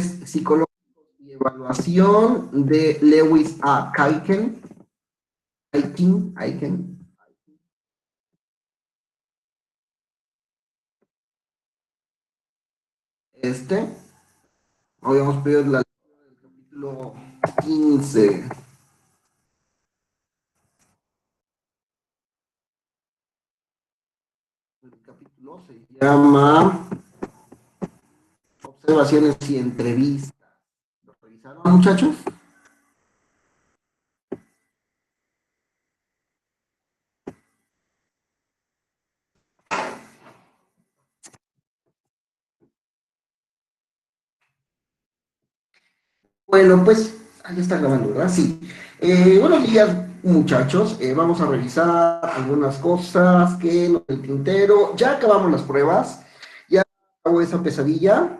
Psicológicos y evaluación de Lewis A. Aiken. Habíamos pedido la lectura del capítulo 15. El capítulo se llama Observaciones y entrevistas. ¿Lo revisaron, muchachos? Bueno, pues, ahí está grabando, ¿verdad? Sí. Buenos días, muchachos. Vamos a revisar algunas cosas que nos del tintero. Ya acabamos las pruebas. Ya acabó esa pesadilla.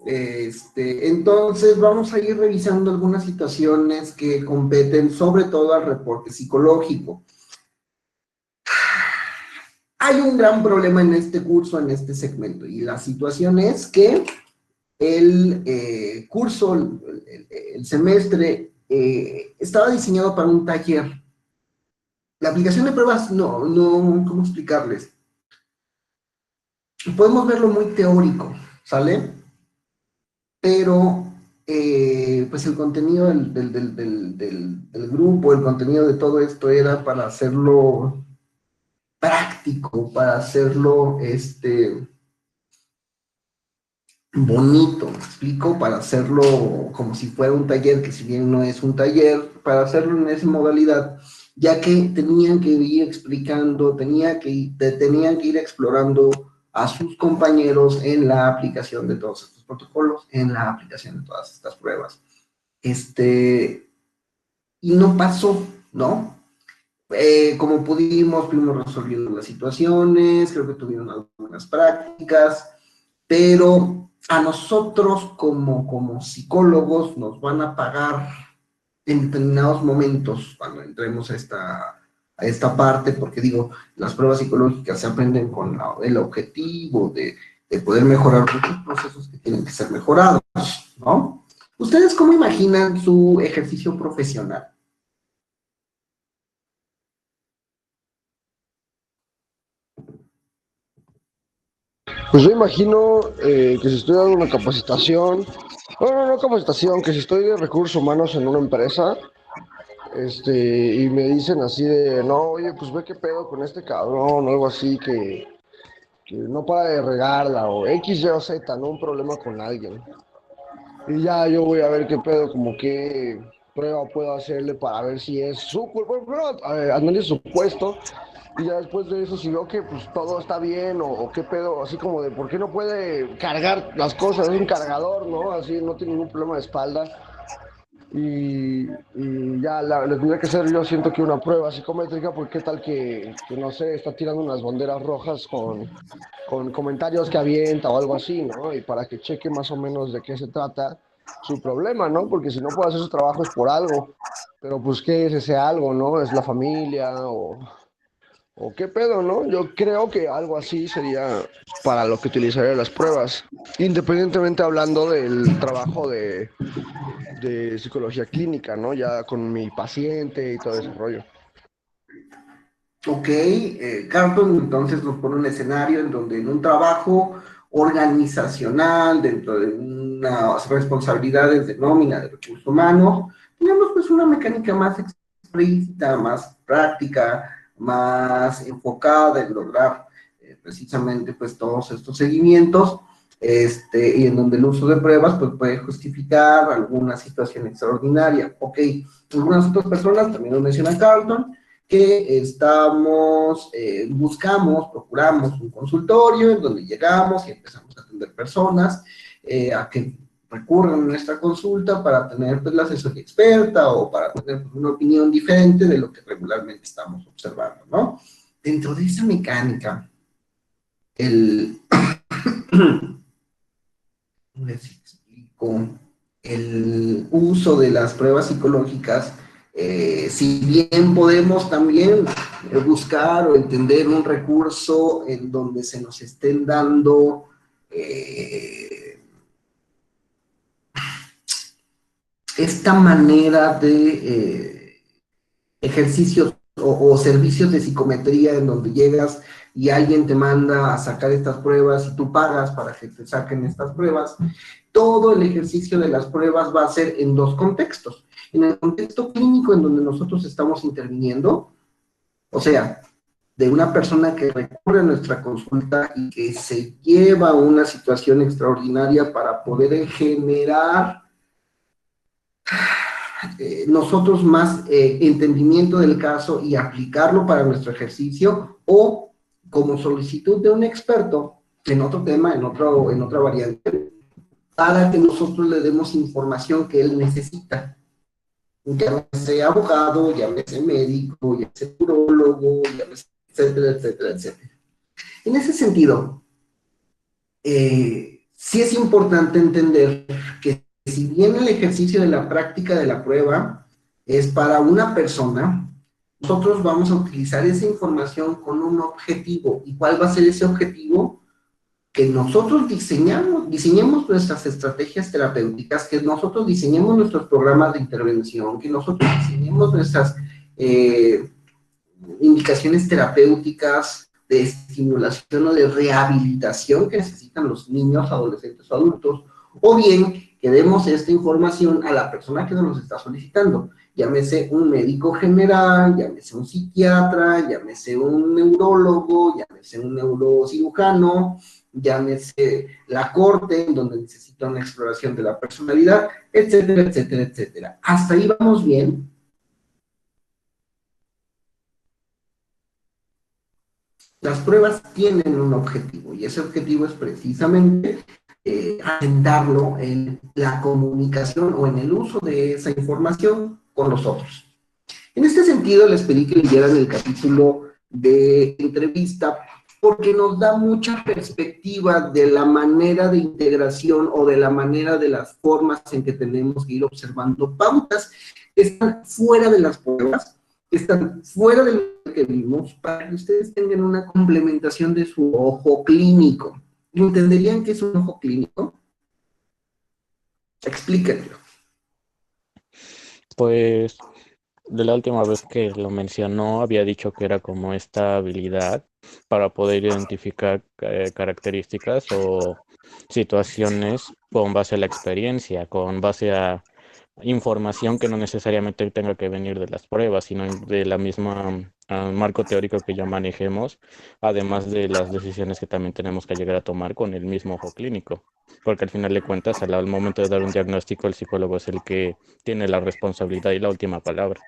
Entonces, vamos a ir revisando algunas situaciones que competen sobre todo al reporte psicológico. Hay un gran problema en este curso, en este segmento, y la situación es que el curso, el semestre, estaba diseñado para un taller. La aplicación de pruebas, ¿cómo explicarles? Podemos verlo muy teórico, ¿sale? Pero, pues el contenido del grupo, el contenido de todo esto era para hacerlo práctico, para hacerlo, bonito, me explico, para hacerlo como si fuera un taller, que si bien no es un taller, para hacerlo en esa modalidad, ya que tenían que ir explicando, tenían que ir explorando a sus compañeros en la aplicación de todos estos protocolos, en la aplicación de todas estas pruebas. Y no pasó, ¿no? Como fuimos resolviendo las situaciones, creo que tuvieron algunas prácticas, pero a nosotros como psicólogos nos van a pagar en determinados momentos cuando entremos a esta parte, porque digo, las pruebas psicológicas se aprenden con el objetivo de poder mejorar muchos procesos que tienen que ser mejorados, ¿no? ¿Ustedes cómo imaginan su ejercicio profesional? Pues yo imagino que si estoy dando una capacitación, no capacitación, que si estoy de recursos humanos en una empresa, y me dicen así de, no, oye, pues ve qué pedo con este cabrón, o algo así, que no para de regarla, o X, Y o Z, ¿no? Un problema con alguien. Y ya yo voy a ver qué pedo, como qué prueba puedo hacerle para ver si es su culpa. Bueno, analizo su puesto y ya después de eso, si veo que pues todo está bien o qué pedo, así como de por qué no puede cargar las cosas, es un cargador, ¿no? Así no tiene ningún problema de espalda. Y ya le tendría que hacer yo siento que una prueba psicométrica, porque qué tal que no sé, está tirando unas banderas rojas con comentarios que avienta o algo así, ¿no? Y para que cheque más o menos de qué se trata su problema, ¿no? Porque si no puede hacer su trabajo es por algo. Pero pues qué es ese algo, ¿no? ¿Es la familia o qué pedo, ¿no? Yo creo que algo así sería para lo que utilizaría las pruebas, independientemente hablando del trabajo de psicología clínica, ¿no? Ya con mi paciente y todo ese rollo. Ok, Carlton entonces nos pone un escenario en donde en un trabajo organizacional, dentro de unas responsabilidades de nómina de recursos humanos, tenemos pues una mecánica más explícita, más práctica, más enfocada en lograr precisamente pues todos estos seguimientos, y en donde el uso de pruebas pues puede justificar alguna situación extraordinaria. Ok, algunas otras personas, también lo menciona Carlton, que procuramos un consultorio en donde llegamos y empezamos a atender personas a que recurran a nuestra consulta para tener pues, la asesoría experta o para tener pues, una opinión diferente de lo que regularmente estamos observando, ¿no? Dentro de esa mecánica, el, les explico, el uso de las pruebas psicológicas, si bien podemos también buscar o entender un recurso en donde se nos estén dando esta manera de ejercicios o servicios de psicometría en donde llegas y alguien te manda a sacar estas pruebas y tú pagas para que te saquen estas pruebas. Todo el ejercicio de las pruebas va a ser en dos contextos. En el contexto clínico en donde nosotros estamos interviniendo, o sea, de una persona que recurre a nuestra consulta y que se lleva a una situación extraordinaria para poder generar nosotros más entendimiento del caso y aplicarlo para nuestro ejercicio, o como solicitud de un experto en otro tema, en otra variante, para que nosotros le demos información que él necesita. Llámese abogado, llámese médico, llámese urologo, llámese etcétera, etcétera, etcétera. En ese sentido, sí es importante entender que si bien el ejercicio de la práctica de la prueba es para una persona, nosotros vamos a utilizar esa información con un objetivo. ¿Y cuál va a ser ese objetivo? Que nosotros diseñemos nuestras estrategias terapéuticas, que nosotros diseñemos nuestros programas de intervención, que nosotros diseñemos nuestras eh, indicaciones terapéuticas de estimulación o de rehabilitación que necesitan los niños, adolescentes o adultos, o bien que demos esta información a la persona que nos está solicitando, llámese un médico general, llámese un psiquiatra, llámese un neurólogo, llámese un neurocirujano, llámese la corte, en donde necesita una exploración de la personalidad, etcétera, etcétera, etcétera. ¿Hasta ahí vamos bien? Las pruebas tienen un objetivo y ese objetivo es precisamente asentarlo en la comunicación o en el uso de esa información con los otros. En este sentido, les pedí que leyeran el capítulo de entrevista porque nos da mucha perspectiva de la manera de integración o de la manera de las formas en que tenemos que ir observando pautas que están fuera de las pruebas, que están fuera de lo que vimos, para que ustedes tengan una complementación de su ojo clínico. ¿Entenderían qué es un ojo clínico? Explíquenlo. Pues de la última vez que lo mencionó, había dicho que era como esta habilidad para poder identificar características o situaciones con base a la experiencia, con base a información que no necesariamente tenga que venir de las pruebas, sino de la misma marco teórico que ya manejemos, además de las decisiones que también tenemos que llegar a tomar con el mismo ojo clínico. Porque al final de cuentas, al momento de dar un diagnóstico, el psicólogo es el que tiene la responsabilidad y la última palabra.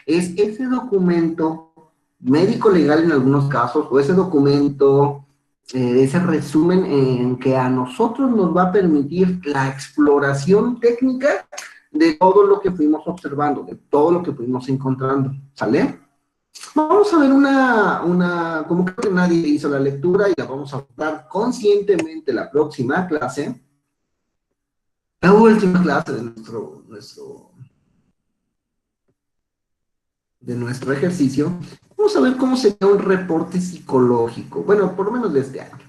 Es ese documento médico legal en algunos casos, o ese documento, ese resumen en que a nosotros nos va a permitir la exploración técnica de todo lo que fuimos observando, de todo lo que fuimos encontrando, ¿sale? Vamos a ver como creo que nadie hizo la lectura y la vamos a dar conscientemente la próxima clase, la última clase de nuestro ejercicio. Vamos a ver cómo sería un reporte psicológico, bueno, por lo menos de este año.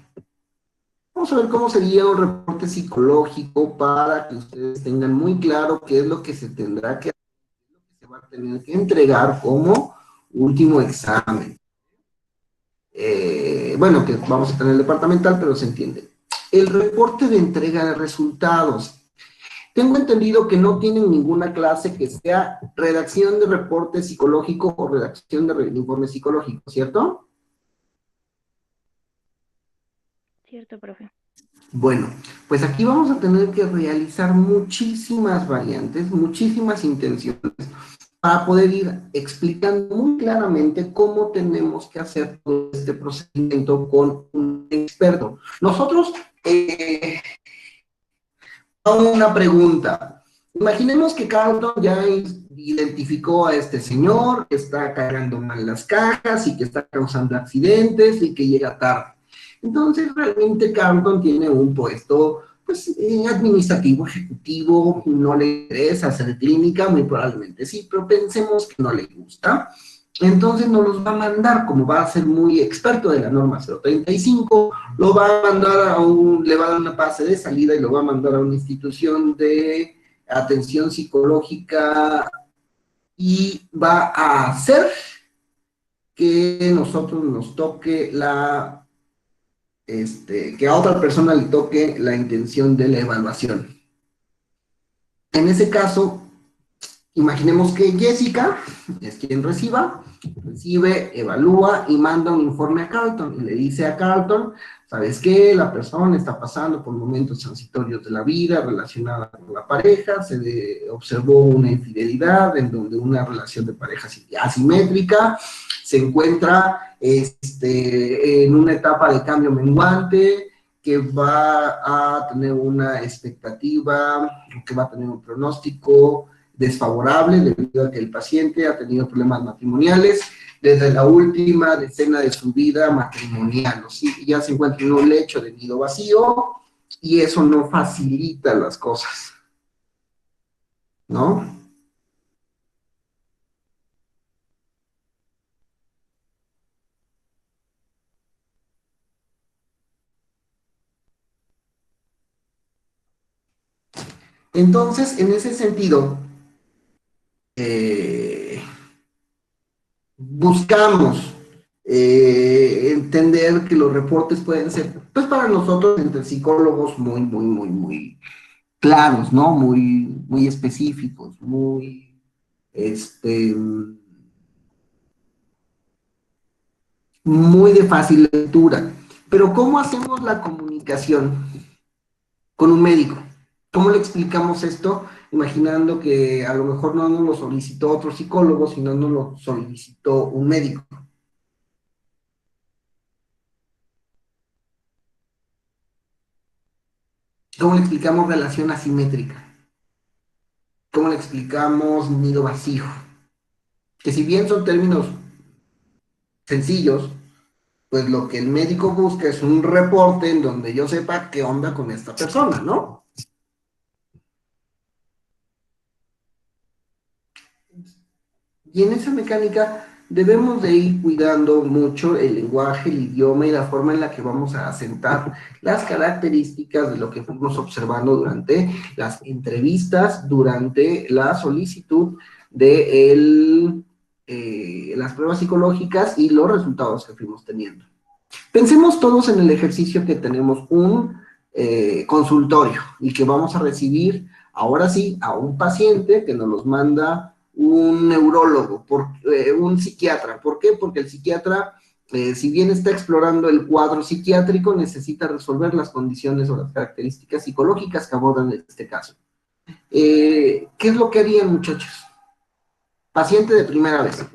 Vamos a ver cómo sería un reporte psicológico para que ustedes tengan muy claro qué es lo que se tendrá que hacer, lo que se va a tener que entregar como último examen. Bueno, que vamos a tener el departamental, pero se entiende. El reporte de entrega de resultados. Tengo entendido que no tienen ninguna clase que sea redacción de reporte psicológico o redacción de informe psicológico, ¿cierto? Cierto, profe. Bueno, pues aquí vamos a tener que realizar muchísimas variantes, muchísimas intenciones, para poder ir explicando muy claramente cómo tenemos que hacer todo este procedimiento con un experto. Nosotros, una pregunta. Imaginemos que Carlton ya identificó a este señor que está cargando mal las cajas y que está causando accidentes y que llega tarde. Entonces, realmente Carlton tiene un puesto, pues, administrativo, ejecutivo, no le interesa hacer clínica, muy probablemente sí, pero pensemos que no le gusta. Entonces nos los va a mandar, como va a ser muy experto de la norma 035, lo va a mandar le va a dar una pase de salida y lo va a mandar a una institución de atención psicológica y va a hacer que nosotros nos toque que a otra persona le toque la intención de la evaluación. En ese caso, imaginemos que Jessica es quien recibe, evalúa y manda un informe a Carlton y le dice a Carlton, ¿sabes qué? La persona está pasando por momentos transitorios de la vida relacionada con la pareja, observó una infidelidad en donde una relación de pareja asimétrica se encuentra en una etapa de cambio menguante, que va a tener una expectativa, que va a tener un pronóstico desfavorable debido a que el paciente ha tenido problemas matrimoniales desde la última decena de su vida matrimonial, ¿no? Sí, ya se encuentra en un lecho de nido vacío y eso no facilita las cosas, ¿no? Entonces, en ese sentido, buscamos entender que los reportes pueden ser, pues para nosotros, entre psicólogos, muy, muy, muy, muy claros, ¿no? Muy, muy específicos, muy, muy de fácil lectura. Pero ¿cómo hacemos la comunicación con un médico? ¿Cómo le explicamos esto? Imaginando que a lo mejor no nos lo solicitó otro psicólogo, sino nos lo solicitó un médico. ¿Cómo le explicamos relación asimétrica? ¿Cómo le explicamos nido vacío? Que si bien son términos sencillos, pues lo que el médico busca es un reporte en donde yo sepa qué onda con esta persona, ¿no? Y en esa mecánica debemos de ir cuidando mucho el lenguaje, el idioma y la forma en la que vamos a asentar las características de lo que fuimos observando durante las entrevistas, durante la solicitud de las pruebas psicológicas y los resultados que fuimos teniendo. Pensemos todos en el ejercicio que tenemos un consultorio y que vamos a recibir ahora sí a un paciente que nos los manda un neurólogo, un psiquiatra. ¿Por qué? Porque el psiquiatra, si bien está explorando el cuadro psiquiátrico, necesita resolver las condiciones o las características psicológicas que abordan en este caso. ¿Qué es lo que harían, muchachos? Paciente de primera vez.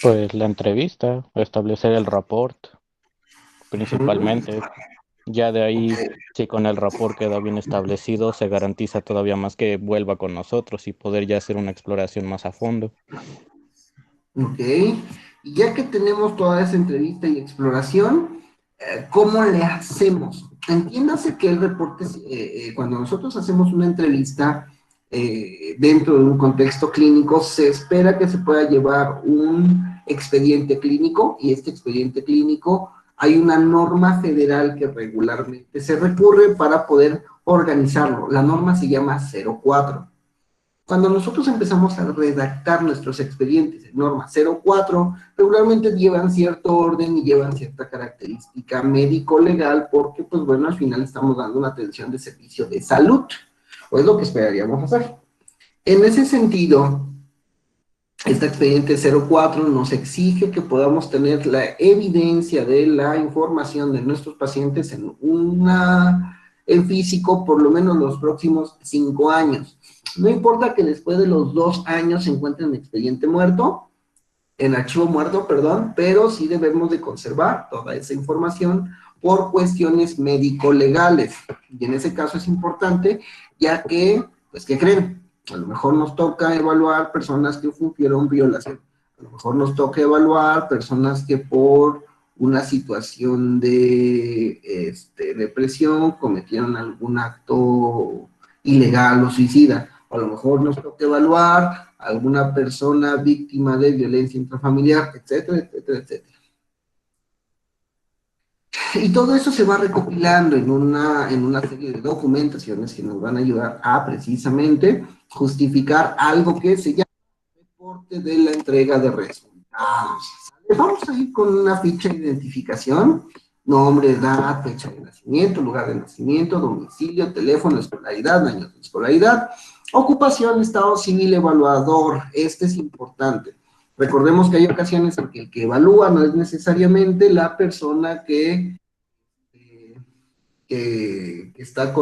Pues la entrevista, establecer el rapport, principalmente. Ya de ahí, si con el rapport queda bien establecido, se garantiza todavía más que vuelva con nosotros y poder ya hacer una exploración más a fondo. Ok, y ya que tenemos toda esa entrevista y exploración, ¿cómo le hacemos? Entiéndase que el reporte, cuando nosotros hacemos una entrevista dentro de un contexto clínico, se espera que se pueda llevar un expediente clínico, y este expediente clínico hay una norma federal que regularmente se recurre para poder organizarlo. La norma se llama 04. Cuando nosotros empezamos a redactar nuestros expedientes en norma 04, regularmente llevan cierto orden y llevan cierta característica médico-legal porque, pues bueno, al final estamos dando una atención de servicio de salud, o es lo que esperaríamos hacer. En ese sentido, este expediente 04 nos exige que podamos tener la evidencia de la información de nuestros pacientes en físico por lo menos los próximos 5 años. No importa que después de los 2 años se encuentre en expediente muerto, en archivo muerto, perdón, pero sí debemos de conservar toda esa información por cuestiones médico-legales. Y en ese caso es importante, ya que, pues, ¿qué creen? A lo mejor nos toca evaluar personas que sufrieron violación. A lo mejor nos toca evaluar personas que por una situación de depresión cometieron algún acto ilegal o suicida. A lo mejor nos toca evaluar alguna persona víctima de violencia intrafamiliar, etcétera, etcétera, etcétera. Y todo eso se va recopilando en una serie de documentaciones que nos van a ayudar a precisamente justificar algo que se llama reporte de la entrega de resultados. Vamos a ir con una ficha de identificación: nombre, edad, fecha de nacimiento, lugar de nacimiento, domicilio, teléfono, escolaridad, años de escolaridad, ocupación, estado civil, evaluador. Este es importante. Recordemos que hay ocasiones en que el que evalúa no es necesariamente la persona que está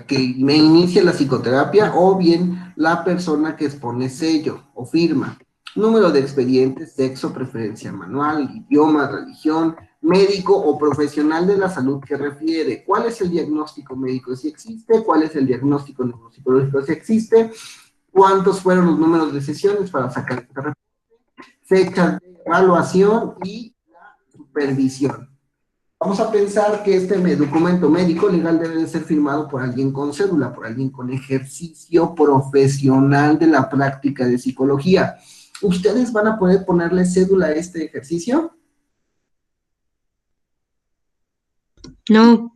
que me inicia la psicoterapia, o bien la persona que expone sello o firma. Número de expedientes, sexo, preferencia manual, idioma, religión, médico o profesional de la salud que refiere. ¿Cuál es el diagnóstico médico si existe? ¿Cuál es el diagnóstico neuropsicológico si existe? ¿Cuántos fueron los números de sesiones para sacar este reporte? Fechas de evaluación y la supervisión. Vamos a pensar que este documento médico legal debe de ser firmado por alguien con cédula, por alguien con ejercicio profesional de la práctica de psicología. ¿Ustedes van a poder ponerle cédula a este ejercicio? No.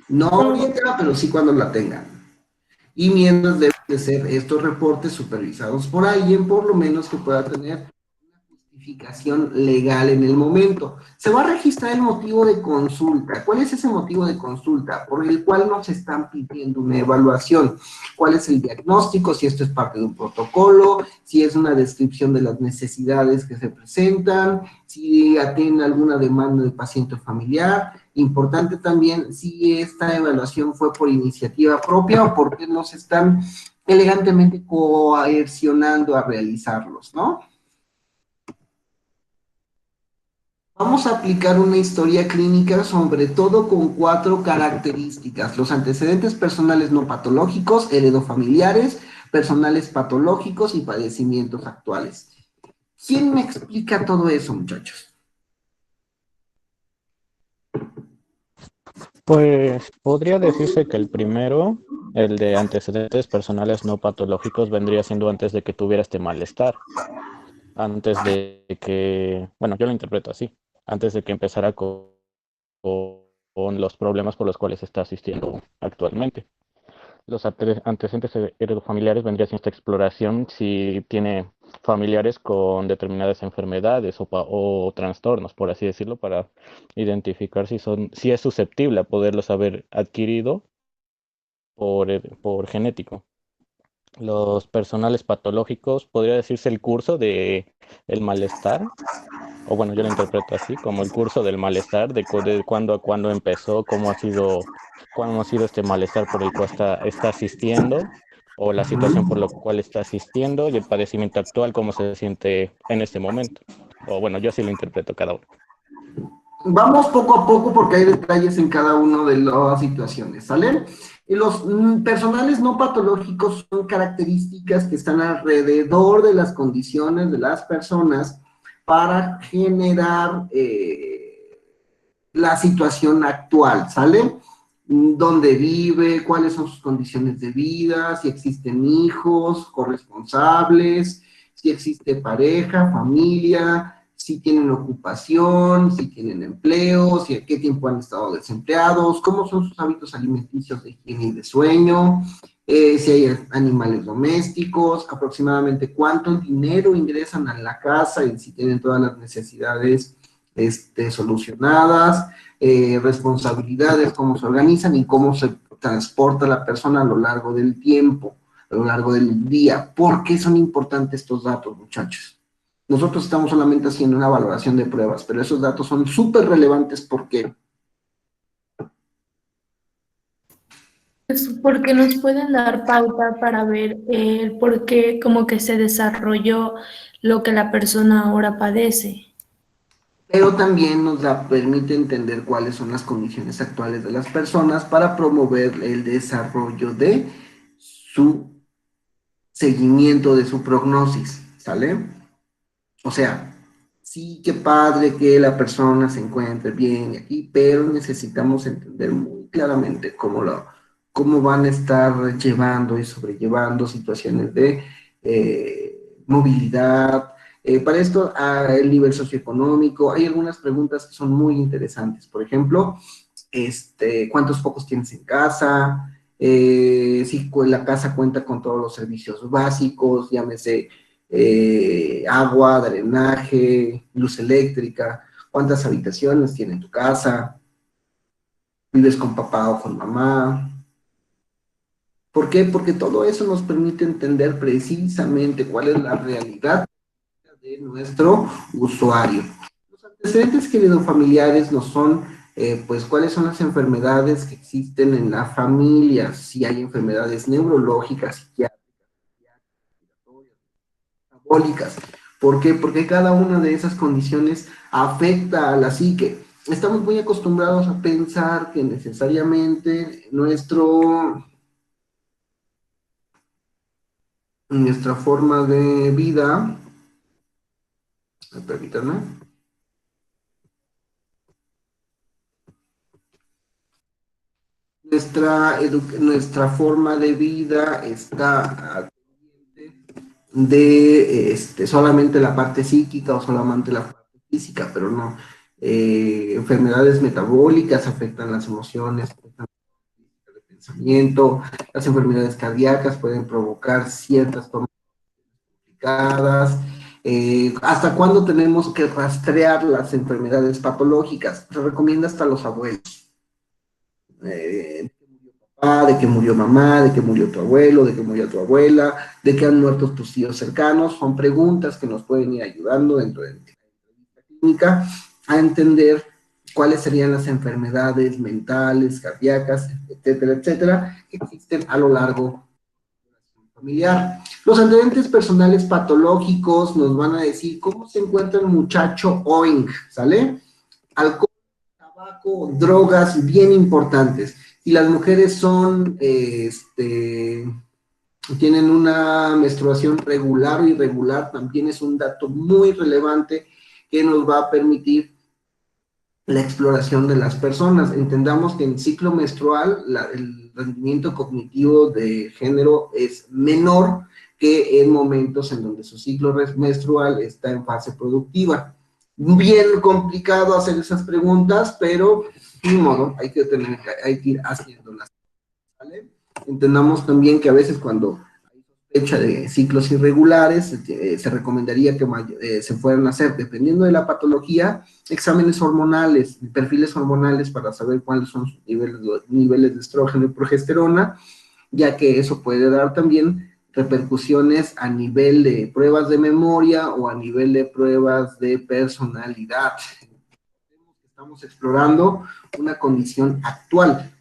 No ahorita, pero sí cuando la tengan. Y mientras deben de ser estos reportes supervisados por alguien, por lo menos que pueda tener justificación legal en el momento. Se va a registrar el motivo de consulta. ¿Cuál es ese motivo de consulta? Por el cual nos están pidiendo una evaluación. ¿Cuál es el diagnóstico? Si esto es parte de un protocolo, si es una descripción de las necesidades que se presentan, si atiende alguna demanda del paciente familiar. Importante también si esta evaluación fue por iniciativa propia o porque nos están elegantemente coercionando a realizarlos, ¿no? Vamos a aplicar una historia clínica, sobre todo con 4 características: los antecedentes personales no patológicos, heredofamiliares, personales patológicos y padecimientos actuales. ¿Quién me explica todo eso, muchachos? Pues podría decirse que el primero, el de antecedentes personales no patológicos, vendría siendo antes de que tuviera este malestar. Antes de que, bueno, yo lo interpreto así, antes de que empezara con los problemas por los cuales está asistiendo actualmente. Los antecedentes heredofamiliares vendría siendo esta exploración si tiene familiares con determinadas enfermedades o trastornos, por así decirlo, para identificar si es susceptible a poderlos haber adquirido por genético. Los personales patológicos, podría decirse el curso de el malestar, o bueno, yo lo interpreto así, como el curso del malestar, de cuándo a cuándo empezó, cómo ha sido este malestar por el cual está asistiendo, o la situación por la cual está asistiendo, y el padecimiento actual, cómo se siente en este momento. O bueno, yo así lo interpreto cada uno. Vamos poco a poco porque hay detalles en cada una de las situaciones, ¿sale? Y los personales no patológicos son características que están alrededor de las condiciones de las personas para generar la situación actual, ¿sale? Dónde vive, cuáles son sus condiciones de vida, si existen hijos, corresponsables, si existe pareja, familia, si tienen ocupación, si tienen empleo, si a qué tiempo han estado desempleados, cómo son sus hábitos alimenticios de higiene y de sueño, si hay animales domésticos, aproximadamente cuánto dinero ingresan a la casa y si tienen todas las necesidades solucionadas, responsabilidades, cómo se organizan y cómo se transporta la persona a lo largo del tiempo, a lo largo del día. ¿Por qué son importantes estos datos, muchachos? Nosotros estamos solamente haciendo una valoración de pruebas, pero esos datos son súper relevantes. ¿Por qué? Pues porque nos pueden dar pauta para ver el por qué como que se desarrolló lo que la persona ahora padece. Pero también nos permite entender cuáles son las condiciones actuales de las personas para promover el desarrollo de su seguimiento, de su prognosis, ¿sale? O sea, sí, qué padre que la persona se encuentre bien aquí, pero necesitamos entender muy claramente cómo van a estar llevando y sobrellevando situaciones de movilidad. Para esto, el nivel socioeconómico, hay algunas preguntas que son muy interesantes. Por ejemplo, ¿cuántos focos tienes en casa? Si la casa cuenta con todos los servicios básicos, llámese agua, drenaje, luz eléctrica, cuántas habitaciones tiene tu casa, vives con papá o con mamá. ¿Por qué? Porque todo eso nos permite entender precisamente cuál es la realidad de nuestro usuario. Los antecedentes familiares no son, pues, cuáles son las enfermedades que existen en la familia, si hay enfermedades neurológicas, psiquiátricas, metabólicas. ¿Por qué? Porque cada una de esas condiciones afecta a la psique. Estamos muy acostumbrados a pensar que necesariamente nuestra forma de vida, permítanme, nuestra forma de vida está de solamente la parte psíquica o solamente la parte física, pero no. Enfermedades metabólicas afectan las emociones, afectan el pensamiento, las enfermedades cardíacas pueden provocar ciertas formas complicadas. ¿Hasta cuándo tenemos que rastrear las enfermedades patológicas? Se recomienda hasta los abuelos. De que murió mamá, de que murió tu abuelo, de que murió tu abuela, de que han muerto tus tíos cercanos. Son preguntas que nos pueden ir ayudando dentro de la clínica a entender cuáles serían las enfermedades mentales, cardíacas, etcétera, etcétera, que existen a lo largo familiar. Los antecedentes personales patológicos nos van a decir cómo se encuentra el muchacho Oink, ¿sale? Alcohol, tabaco, drogas, bien importantes. Y las mujeres tienen una menstruación regular o irregular, también es un dato muy relevante que nos va a permitir la exploración de las personas. Entendamos que en ciclo menstrual el rendimiento cognitivo de género es menor que en momentos en donde su ciclo menstrual está en fase productiva. Bien complicado hacer esas preguntas, pero ni modo, hay que ir haciéndolas, ¿vale? Entendamos también que a veces cuando hay sospecha de ciclos irregulares, se recomendaría que se fueran a hacer, dependiendo de la patología, exámenes hormonales, perfiles hormonales para saber cuáles son sus niveles de estrógeno y progesterona, ya que eso puede dar también repercusiones a nivel de pruebas de memoria o a nivel de pruebas de personalidad. Estamos explorando una condición actual.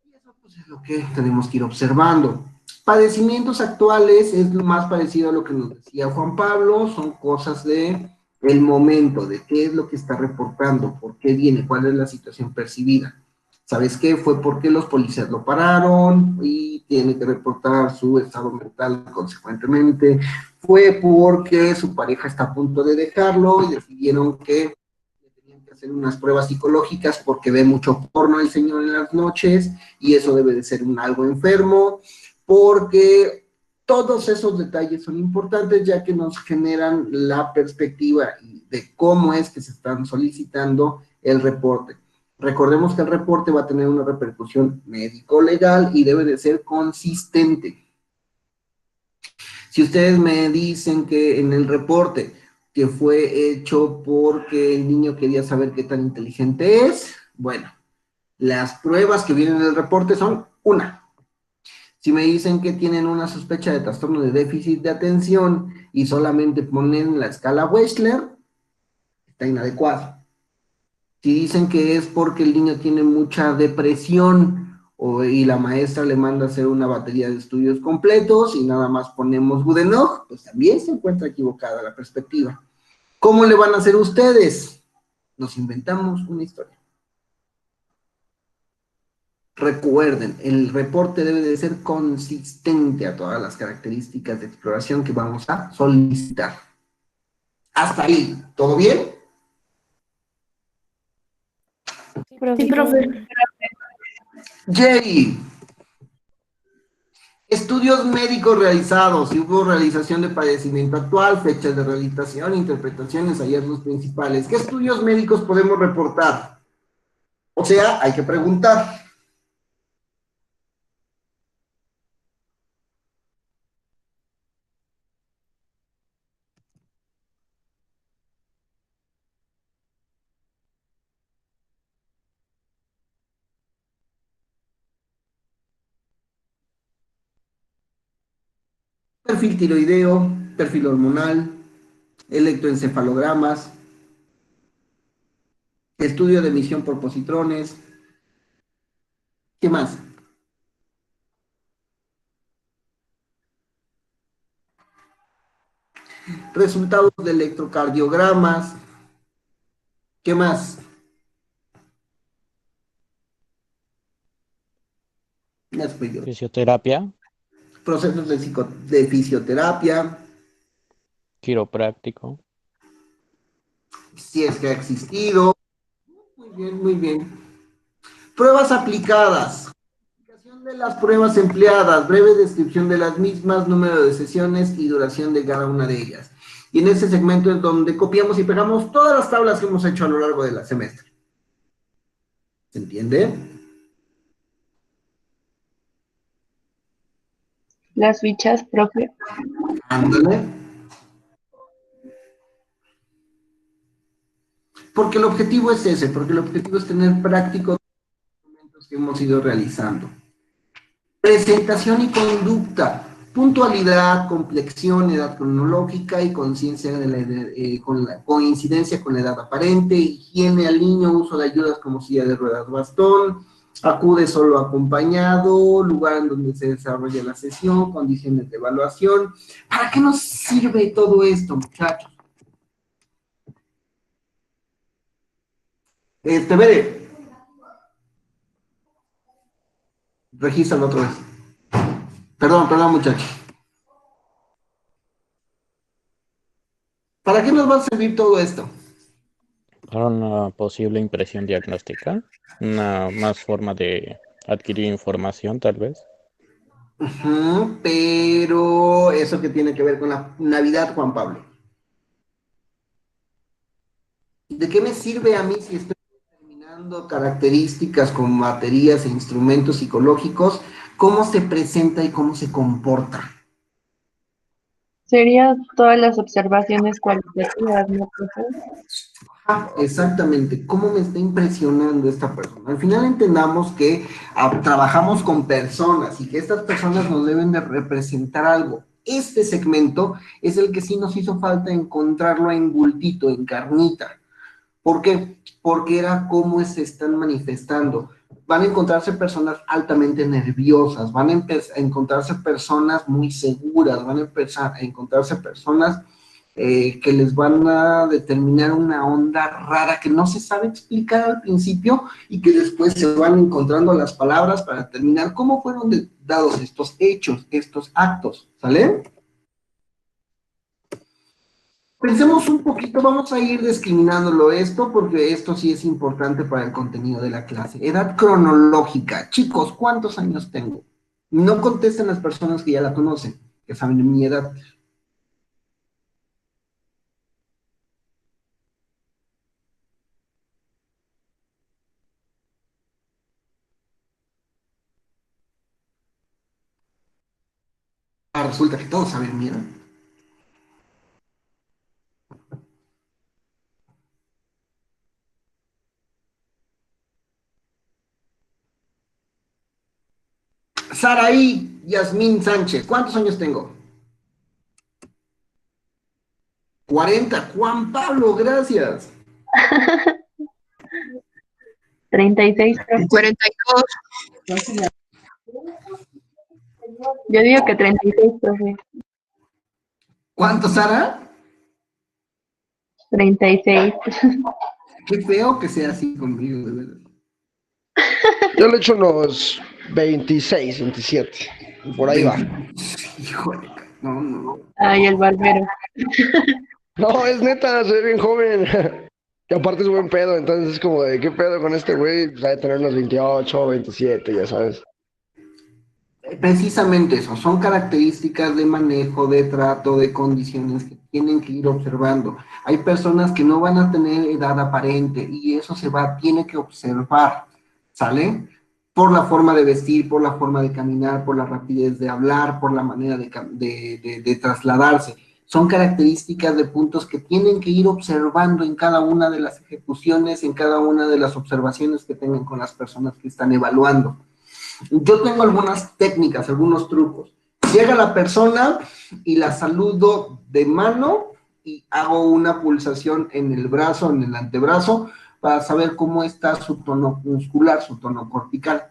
Y eso, pues, es lo que tenemos que ir observando. Padecimientos actuales es lo más parecido a lo que nos decía Juan Pablo, son cosas de el momento, de qué es lo que está reportando, por qué viene, cuál es la situación percibida. ¿Sabes qué? Fue porque los policías lo pararon y tiene que reportar su estado mental consecuentemente. Fue porque su pareja está a punto de dejarlo y decidieron que tenían que hacer unas pruebas psicológicas porque ve mucho porno el señor en las noches y eso debe de ser algo enfermo, porque todos esos detalles son importantes ya que nos generan la perspectiva de cómo es que se están solicitando el reporte. Recordemos que el reporte va a tener una repercusión médico-legal y debe de ser consistente. Si ustedes me dicen que en el reporte que fue hecho porque el niño quería saber qué tan inteligente es, bueno, las pruebas que vienen en el reporte son una. Si me dicen que tienen una sospecha de trastorno de déficit de atención y solamente ponen la escala Wechsler, está inadecuado. Si dicen que es porque el niño tiene mucha depresión y la maestra le manda a hacer una batería de estudios completos y nada más ponemos Goodenough, pues también se encuentra equivocada la perspectiva. ¿Cómo le van a hacer ustedes? Nos inventamos una historia. Recuerden, el reporte debe de ser consistente a todas las características de exploración que vamos a solicitar. Hasta ahí, ¿todo bien? Sí, profe. Jerry, Estudios médicos realizados, si hubo realización de padecimiento actual, fechas de rehabilitación, interpretaciones, hallazgos principales. ¿Qué estudios médicos podemos reportar? O sea, hay que preguntar. Perfil tiroideo, perfil hormonal, electroencefalogramas, estudio de emisión por positrones. ¿Qué más? Resultados de electrocardiogramas. ¿Qué más? Ya has pedido. Fisioterapia, Procesos de fisioterapia, quiropráctico. si es que ha existido. Muy bien, muy bien. Pruebas aplicadas. Explicación de las pruebas empleadas, breve descripción de las mismas, número de sesiones y duración de cada una de ellas. Y en ese segmento es donde copiamos y pegamos todas las tablas que hemos hecho a lo largo del semestre. ¿Se entiende? Las fichas, profe. Ándale. Porque el objetivo es ese, porque el objetivo es tener prácticos los documentos que hemos ido realizando. Presentación y conducta, puntualidad, complexión, edad cronológica y conciencia de con la coincidencia con la edad aparente, higiene al niño, uso de ayudas como silla de ruedas, bastón, acude solo acompañado, lugar en donde se desarrolla la sesión, condiciones de evaluación. ¿Para qué nos sirve todo esto, muchachos? Bere, regístralo otra vez. Perdón, muchachos. ¿Para qué nos va a servir todo esto? Para una posible impresión diagnóstica, una más forma de adquirir información, tal vez. Pero eso que tiene que ver con la Navidad, Juan Pablo. ¿De qué me sirve a mí si estoy determinando características con baterías e instrumentos psicológicos, cómo se presenta y cómo se comporta? Sería todas las observaciones cualitativas, ¿no, profe? Exactamente, cómo me está impresionando esta persona. Al final entendamos que trabajamos con personas y que estas personas nos deben de representar algo. Este segmento es el que sí nos hizo falta encontrarlo en bultito, en carnita. ¿Por qué? Porque era cómo se están manifestando. Van a encontrarse personas altamente nerviosas, van a encontrarse personas muy seguras, van a encontrarse personas que les van a determinar una onda rara que no se sabe explicar al principio y que después se van encontrando las palabras para determinar cómo fueron dados estos hechos, estos actos, ¿sale? Pensemos un poquito, vamos a ir discriminándolo esto porque esto sí es importante para el contenido de la clase. Edad cronológica. Chicos, ¿cuántos años tengo? No contesten las personas que ya la conocen, que saben mi edad. Resulta que todos saben mi edad. Saraí Yasmín Sánchez, ¿cuántos años tengo? 40. Juan Pablo, gracias. 36, profe. 42. Yo digo que 36, profe. ¿Cuánto, Sara? 36. Qué feo que sea así conmigo, de verdad. Yo le echo unos 26, 27. Y por ahí va. Híjole, no. Ay, el barbero. No, es neta, soy bien joven. Y aparte es buen pedo, entonces es como de, ¿qué pedo con este güey? Va a tener unos 28, 27, ya sabes. Precisamente eso, son características de manejo, de trato, de condiciones que tienen que ir observando. Hay personas que no van a tener edad aparente y eso tiene que observar, ¿sale? Por la forma de vestir, por la forma de caminar, por la rapidez de hablar, por la manera de trasladarse. Son características de puntos que tienen que ir observando en cada una de las ejecuciones, en cada una de las observaciones que tengan con las personas que están evaluando. Yo tengo algunas técnicas, algunos trucos. Llega la persona y la saludo de mano y hago una pulsación en el brazo, en el antebrazo, para saber cómo está su tono muscular, su tono cortical.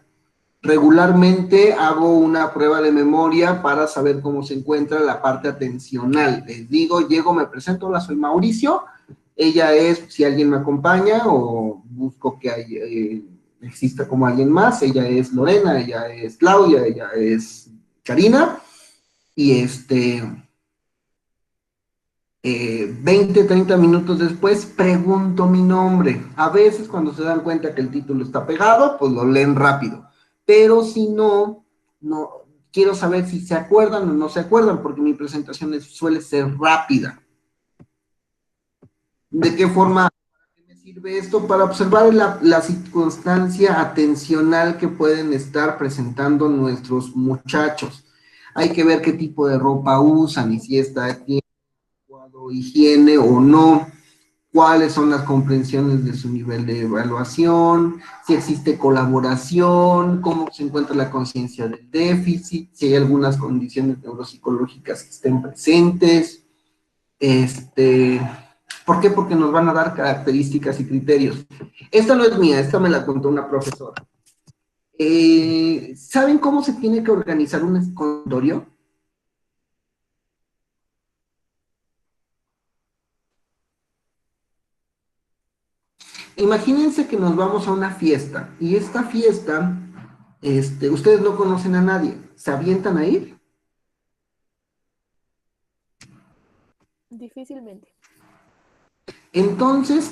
Regularmente hago una prueba de memoria para saber cómo se encuentra la parte atencional. Les digo, llego, me presento, hola, soy Mauricio. Ella es, si alguien me acompaña o busco que exista como alguien más, ella es Lorena, ella es Claudia, ella es Karina. Y 20, 30 minutos después pregunto mi nombre. A veces cuando se dan cuenta que el título está pegado, pues lo leen rápido. Pero si no, quiero saber si se acuerdan o no se acuerdan, porque mi presentación suele ser rápida. ¿De qué forma me sirve esto? Para observar la circunstancia atencional que pueden estar presentando nuestros muchachos. Hay que ver qué tipo de ropa usan y si está aquí higiene o no, cuáles son las comprensiones de su nivel de evaluación, si existe colaboración, cómo se encuentra la conciencia del déficit, si hay algunas condiciones neuropsicológicas que estén presentes. ¿Por qué? Porque nos van a dar características y criterios. Esta no es mía, esta me la contó una profesora. ¿Saben cómo se tiene que organizar un escritorio? Imagínense que nos vamos a una fiesta y esta fiesta, ustedes no conocen a nadie, ¿se avientan a ir? Difícilmente. Entonces,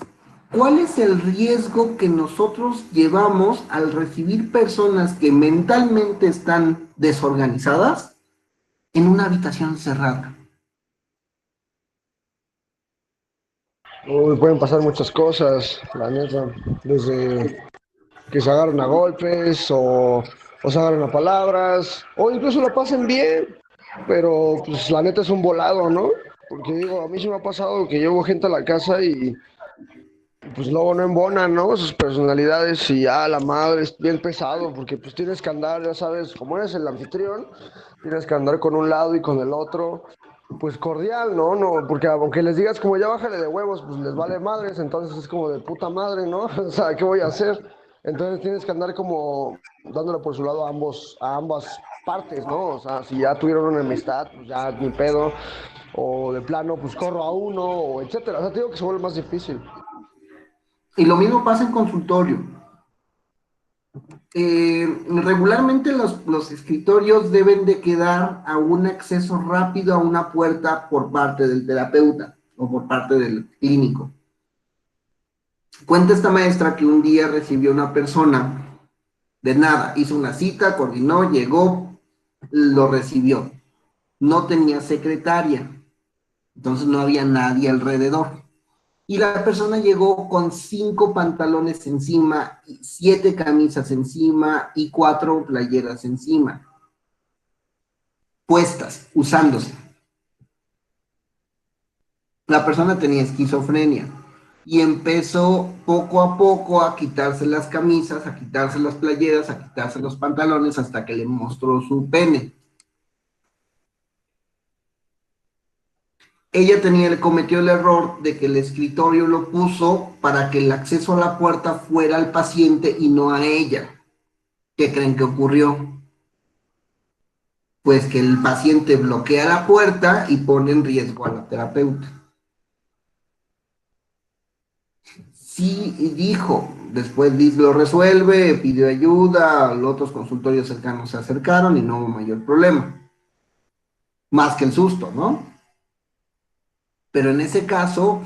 ¿cuál es el riesgo que nosotros llevamos al recibir personas que mentalmente están desorganizadas en una habitación cerrada? Uy, pueden pasar muchas cosas, la neta, desde que se agarren a golpes o se agarren a palabras, o incluso lo pasen bien, pero pues la neta es un volado, ¿no? Porque digo, a mí sí me ha pasado que llevo gente a la casa y pues luego no embonan, ¿no? Sus personalidades y ya la madre es bien pesado, porque pues tienes que andar, ya sabes, como eres el anfitrión, tienes que andar con un lado y con el otro, pues cordial, ¿no? No, porque aunque les digas como ya bájale de huevos, pues les vale madres, entonces es como de puta madre, ¿no? O sea, ¿qué voy a hacer? Entonces tienes que andar como dándole por su lado a ambas partes, ¿no? O sea, si ya tuvieron una amistad, pues ya ni pedo, o de plano, pues corro a uno, o etcétera. O sea, te digo que se vuelve más difícil. Y lo mismo pasa en consultorio. Regularmente los escritorios deben de quedar a un acceso rápido a una puerta por parte del terapeuta o por parte del clínico. Cuenta esta maestra que un día recibió una persona de nada, hizo una cita, coordinó, llegó, lo recibió. No tenía secretaria, entonces no había nadie alrededor. Y la persona llegó con 5 pantalones encima, 7 camisas encima y 4 playeras encima, puestas, usándose. La persona tenía esquizofrenia y empezó poco a poco a quitarse las camisas, a quitarse las playeras, a quitarse los pantalones hasta que le mostró su pene. Ella cometió el error de que el escritorio lo puso para que el acceso a la puerta fuera al paciente y no a ella. ¿Qué creen que ocurrió? Pues que el paciente bloquea la puerta y pone en riesgo a la terapeuta. Sí, dijo, después Liz lo resuelve, pidió ayuda, los otros consultorios cercanos se acercaron y no hubo mayor problema. Más que el susto, ¿no? Pero en ese caso,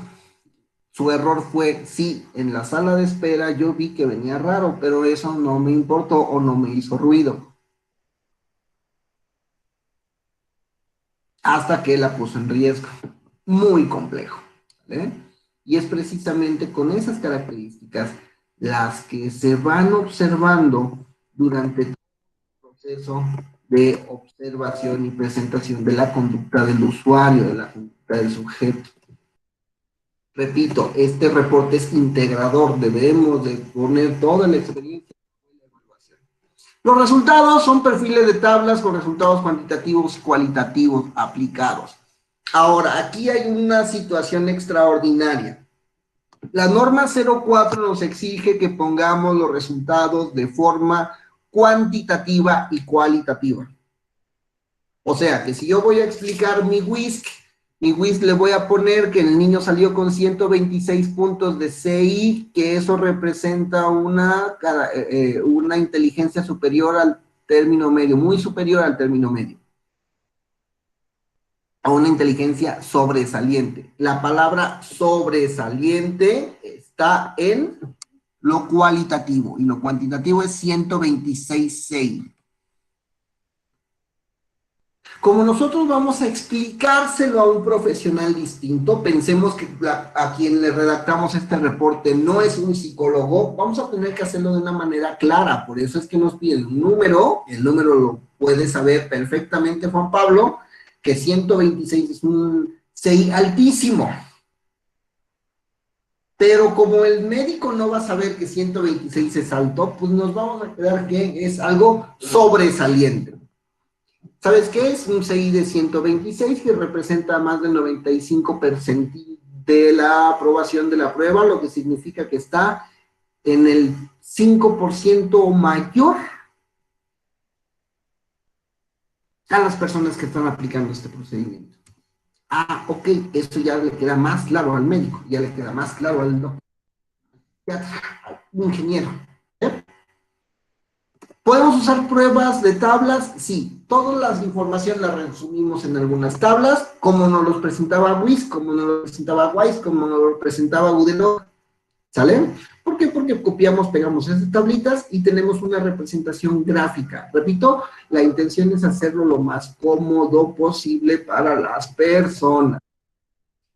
su error fue, sí, en la sala de espera yo vi que venía raro, pero eso no me importó o no me hizo ruido. hasta que la puso en riesgo. Muy complejo, ¿vale? Y es precisamente con esas características las que se van observando durante todo el proceso de observación y presentación de la conducta del usuario, de la conducta del sujeto. Repito, este reporte es integrador, debemos de poner toda la experiencia en la evaluación. Los resultados son perfiles de tablas con resultados cuantitativos y cualitativos aplicados. Ahora, aquí hay una situación extraordinaria. La norma 04 nos exige que pongamos los resultados de forma cuantitativa y cualitativa. O sea, que si yo voy a explicar mi WISC le voy a poner que el niño salió con 126 puntos de CI, que eso representa una inteligencia superior al término medio, muy superior al término medio. A una inteligencia sobresaliente. La palabra sobresaliente está en lo cualitativo, y lo cuantitativo es 126.6. Como nosotros vamos a explicárselo a un profesional distinto, pensemos que a quien le redactamos este reporte no es un psicólogo, vamos a tener que hacerlo de una manera clara, por eso es que nos piden un número, el número lo puede saber perfectamente Juan Pablo, que 126 es un CI altísimo. Pero como el médico no va a saber que 126 es alto, pues nos vamos a quedar que es algo sobresaliente. ¿Sabes qué? Es un CI de 126 que representa más del 95% de la aprobación de la prueba, lo que significa que está en el 5% o mayor a las personas que están aplicando este procedimiento. Ah, ok, esto ya le queda más claro al médico, ya le queda más claro al doctor, al ingeniero. ¿Eh? ¿Podemos usar pruebas de tablas? Sí, todas las informaciones las resumimos en algunas tablas, como nos los presentaba WIS, como nos lo presentaba WISE, como nos lo presentaba Udelo. ¿Sale? ¿Por qué? Porque copiamos, pegamos esas tablitas y tenemos una representación gráfica. Repito, la intención es hacerlo lo más cómodo posible para las personas.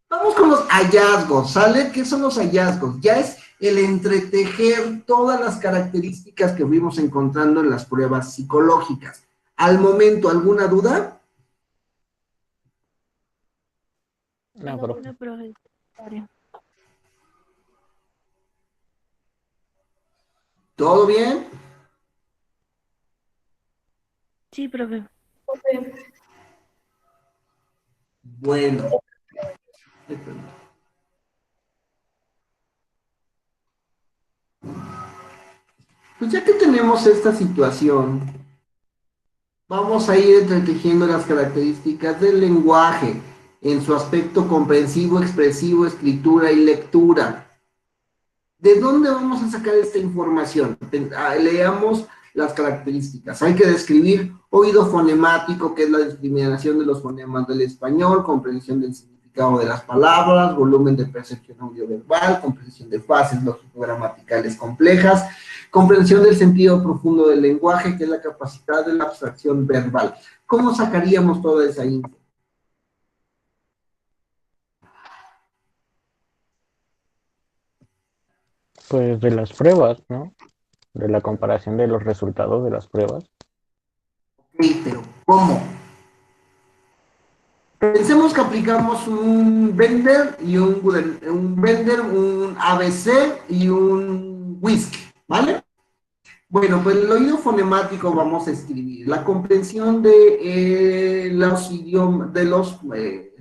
Vamos con los hallazgos, ¿sale? ¿Qué son los hallazgos? Ya es el entretejer todas las características que fuimos encontrando en las pruebas psicológicas. Al momento, ¿alguna duda? No, profe. ¿Todo bien? Sí, profe. Bueno. Pues ya que tenemos esta situación, vamos a ir entretejiendo las características del lenguaje en su aspecto comprensivo, expresivo, escritura y lectura. ¿De dónde vamos a sacar esta información? Leamos las características. Hay que describir oído fonemático, que es la discriminación de los fonemas del español, comprensión del significado de las palabras, volumen de percepción audioverbal, comprensión de fases lógico-gramaticales complejas, comprensión del sentido profundo del lenguaje, que es la capacidad de la abstracción verbal. ¿Cómo sacaríamos toda esa info? Pues de las pruebas, ¿no? De la comparación de los resultados de las pruebas. Ok, pero ¿cómo? Pensemos que aplicamos un Bender y un ABC y un Whisky, ¿vale? Bueno, pues el oído fonemático vamos a escribir. La comprensión de los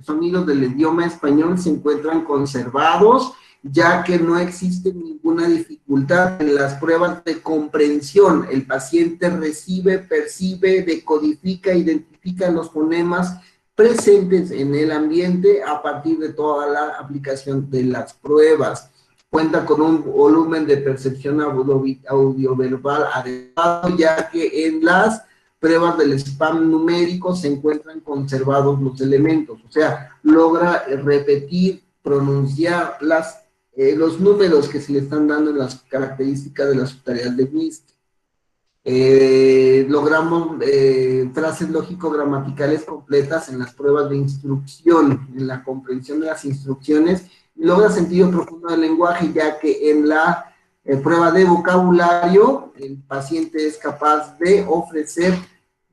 sonidos del idioma español se encuentran conservados, ya que no existe ninguna dificultad en las pruebas de comprensión. El paciente recibe, percibe, decodifica, identifica los fonemas presentes en el ambiente a partir de toda la aplicación de las pruebas. Cuenta con un volumen de percepción audioverbal adecuado, ya que en las pruebas del spam numérico se encuentran conservados los elementos, o sea, logra repetir, pronunciar los números que se le están dando en las características de las tareas de WISC. Logramos frases lógico-gramaticales completas en las pruebas de instrucción, en la comprensión de las instrucciones, y logra sentido profundo del lenguaje, ya que en la prueba de vocabulario el paciente es capaz de ofrecer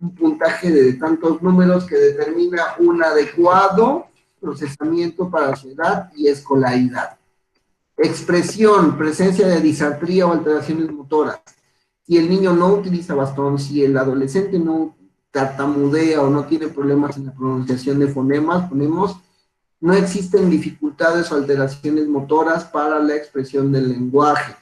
un puntaje de tantos números que determina un adecuado procesamiento para su edad y escolaridad. Expresión, presencia de disartría o alteraciones motoras. Si el niño no utiliza bastón, si el adolescente no tartamudea o no tiene problemas en la pronunciación de fonemas, ponemos, no existen dificultades o alteraciones motoras para la expresión del lenguaje.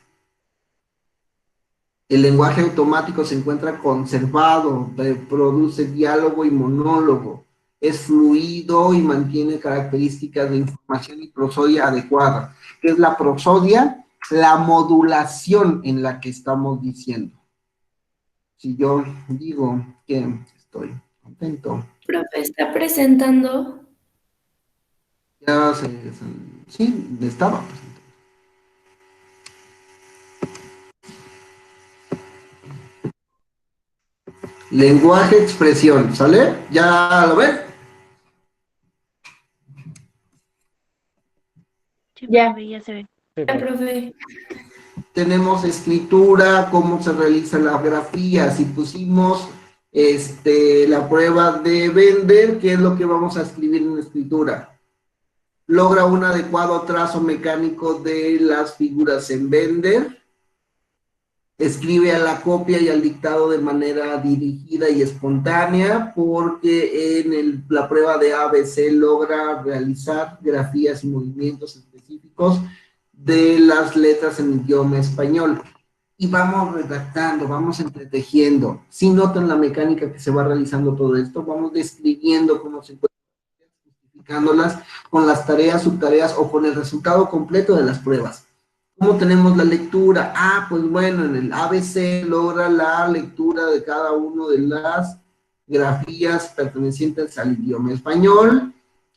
El lenguaje automático se encuentra conservado, produce diálogo y monólogo, es fluido y mantiene características de información y prosodia adecuada. ¿Qué es la prosodia? La modulación en la que estamos diciendo. Si yo digo que estoy contento. Profe, ¿está presentando? Ya sí, estaba presentando. Lenguaje, expresión, ¿sale? ¿Ya lo ven? Sí, Ya. profe, ya se ve. Sí, Ya, profe. Tenemos escritura, cómo se realiza la grafía. Si pusimos la prueba de Bender, ¿qué es lo que vamos a escribir en escritura? Logra un adecuado trazo mecánico de las figuras en Bender. Escribe a la copia y al dictado de manera dirigida y espontánea, porque en la prueba de ABC logra realizar grafías y movimientos específicos de las letras en idioma español. Y vamos redactando, vamos entretejiendo. Si notan la mecánica que se va realizando todo esto, vamos describiendo cómo se encuentra, justificándolas con las tareas, subtareas o con el resultado completo de las pruebas. ¿Cómo tenemos la lectura? Ah, pues bueno, en el ABC logra la lectura de cada una de las grafías pertenecientes al idioma español.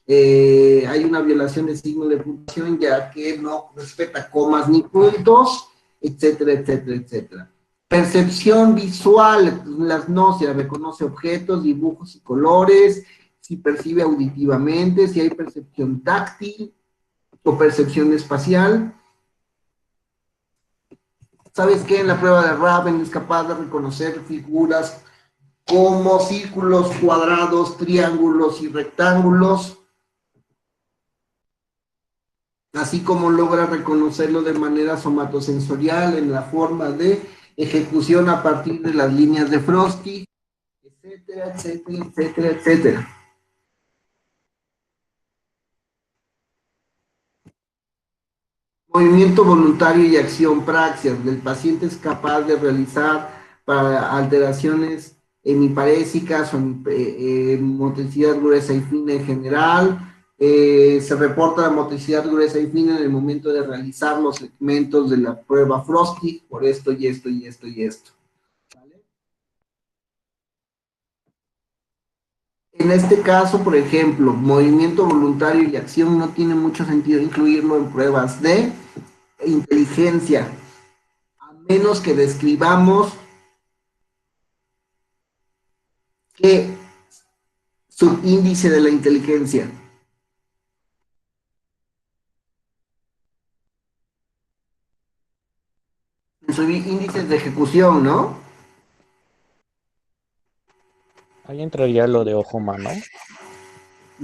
Hay una violación de signo de puntuación, ya que no respeta comas ni puntos, etcétera, etcétera, etcétera. Percepción visual, las náuseas, reconoce objetos, dibujos y colores, si percibe auditivamente, si hay percepción táctil o percepción espacial. ¿Sabes qué? En la prueba de Raven es capaz de reconocer figuras como círculos, cuadrados, triángulos y rectángulos, así como logra reconocerlo de manera somatosensorial en la forma de ejecución a partir de las líneas de Frosty, etcétera, etcétera, etcétera, etcétera. Movimiento voluntario y acción praxias. El paciente es capaz de realizar para alteraciones hemiparésicas o motricidad gruesa y fina en general. Se reporta la motricidad gruesa y fina en el momento de realizar los segmentos de la prueba Frosty, por esto y esto y esto y esto. ¿Vale? En este caso, por ejemplo, movimiento voluntario y acción no tiene mucho sentido incluirlo en pruebas de inteligencia, a menos que describamos qué subíndice de la inteligencia. Subíndices de ejecución, ¿no? ahí entraría lo de ojo humano.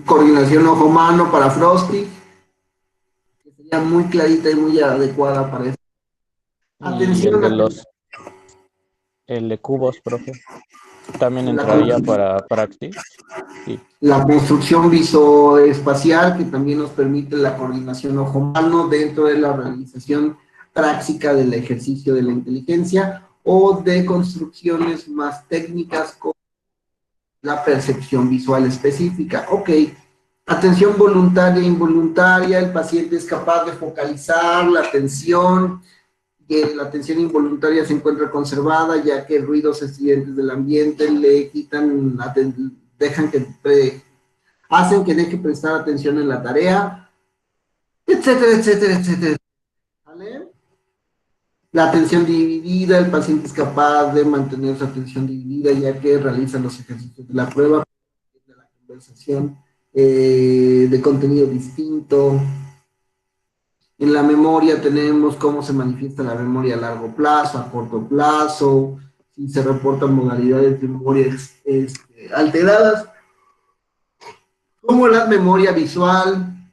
Coordinación ojo-mano para Frosty, que sería muy clarita y muy adecuada para eso. Y Atención, el de cubos, profe. También La entraría construcción. para Praxis. Sí. La construcción visoespacial, que también nos permite la coordinación ojo-mano dentro de la realización práctica del ejercicio de la inteligencia, o de construcciones más técnicas como la percepción visual específica. Ok, atención voluntaria e involuntaria, el paciente es capaz de focalizar la atención, que la atención involuntaria se encuentra conservada, ya que ruidos estridentes del ambiente le quitan, hacen que deje prestar atención en la tarea, etcétera, etcétera, etcétera. ¿Vale? La atención dividida, el paciente es capaz de mantener su atención dividida ya que realiza los ejercicios de la prueba, de la conversación, de contenido distinto. En la memoria tenemos cómo se manifiesta la memoria a largo plazo, a corto plazo, si se reportan modalidades de memoria alteradas, como la memoria visual,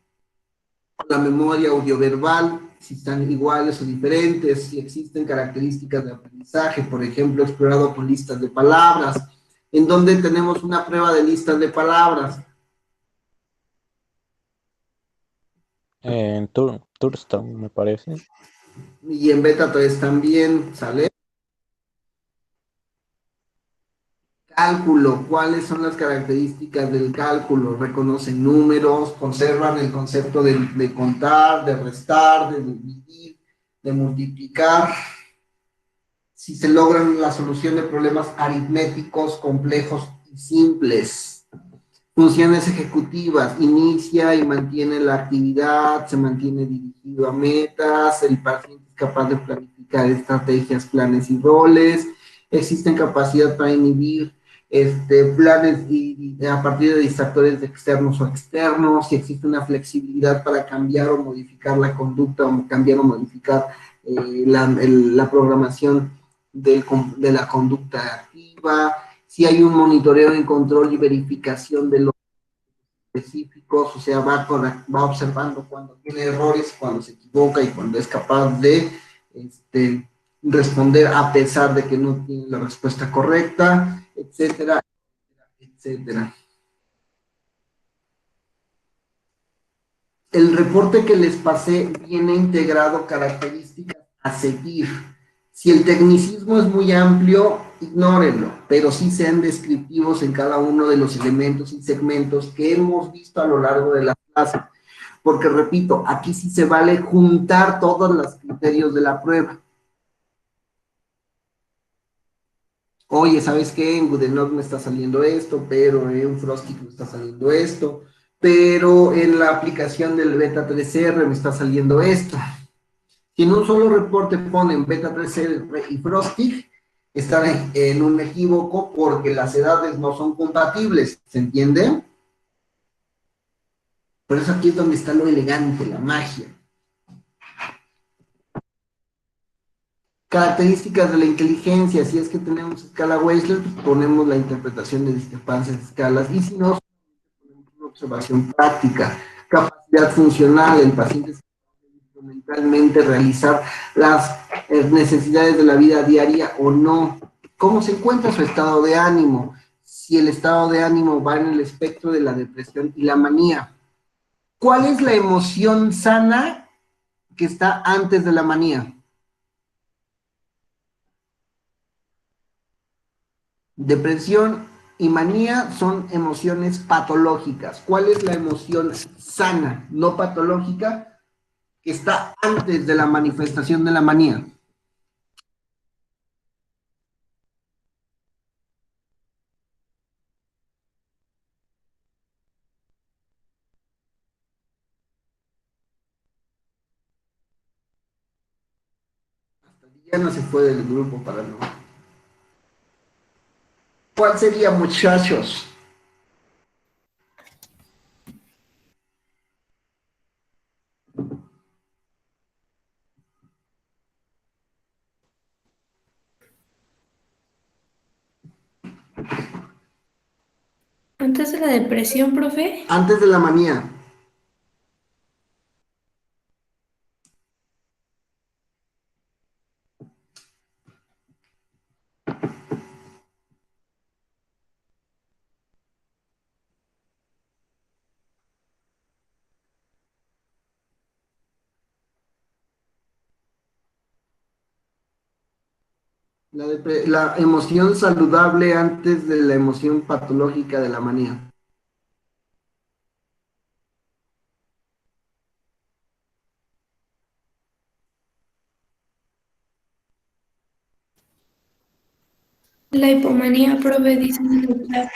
la memoria audioverbal, si están iguales o diferentes, si existen características de aprendizaje, por ejemplo, explorado con listas de palabras, en donde tenemos una prueba de listas de palabras. En Thurston, me parece. Y en beta 3 también, ¿sale? Cálculo, ¿cuáles son las características del cálculo? Reconocen números, conservan el concepto de contar, de restar, de dividir, de multiplicar. Si se logran la solución de problemas aritméticos complejos y simples. Funciones ejecutivas, inicia y mantiene la actividad, se mantiene dirigido a metas, el paciente es capaz de planificar estrategias, planes y roles, existen capacidad para inhibir planes y a partir de distractores externos o externos, si existe una flexibilidad para cambiar o modificar la conducta o cambiar o modificar la programación de la conducta activa, si hay un monitoreo en control y verificación de los específicos, o sea, va observando cuando tiene errores, cuando se equivoca y cuando es capaz de responder a pesar de que no tiene la respuesta correcta, etcétera, etcétera. El reporte que les pasé viene integrado características a seguir. Si el tecnicismo es muy amplio, ignórenlo, pero sí sean descriptivos en cada uno de los elementos y segmentos que hemos visto a lo largo de la clase. Porque, repito, aquí sí se vale juntar todos los criterios de la prueba. Oye, ¿sabes qué? En Goodenough me está saliendo esto, pero en Frostic me está saliendo esto, pero en la aplicación del Beta 3R me está saliendo esto. Si en un solo reporte ponen Beta 3R y Frostic, están en un equívoco porque las edades no son compatibles, ¿se entiende? Por eso aquí es donde está lo elegante, la magia. Características de la inteligencia, si es que tenemos escala Wechsler, pues ponemos la interpretación de discrepancias de escalas, y si no, ponemos una observación práctica. Capacidad funcional, el paciente es capaz de instrumentalmente realizar las necesidades de la vida diaria o no. ¿Cómo se encuentra su estado de ánimo? Si el estado de ánimo va en el espectro de la depresión y la manía. ¿Cuál es la emoción sana que está antes de la manía? Depresión y manía son emociones patológicas. ¿Cuál es la emoción sana, no patológica, que está antes de la manifestación de la manía? Ya no se fue del grupo para no. ¿Cuál sería, muchachos? Antes de la depresión, profe. Antes de la manía. La emoción saludable antes de la emoción patológica de la manía. La hipomanía, profe, dicen en el chat.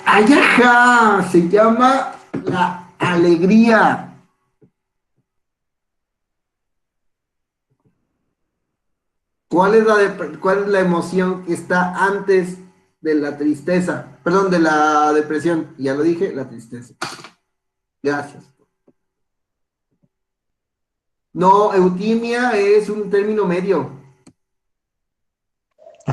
¡Ay, ajá! Se llama la alegría. ¿Cuál es la emoción que está antes de la tristeza? Perdón, de la depresión. Ya lo dije, la tristeza. Gracias. No, eutimia es un término medio.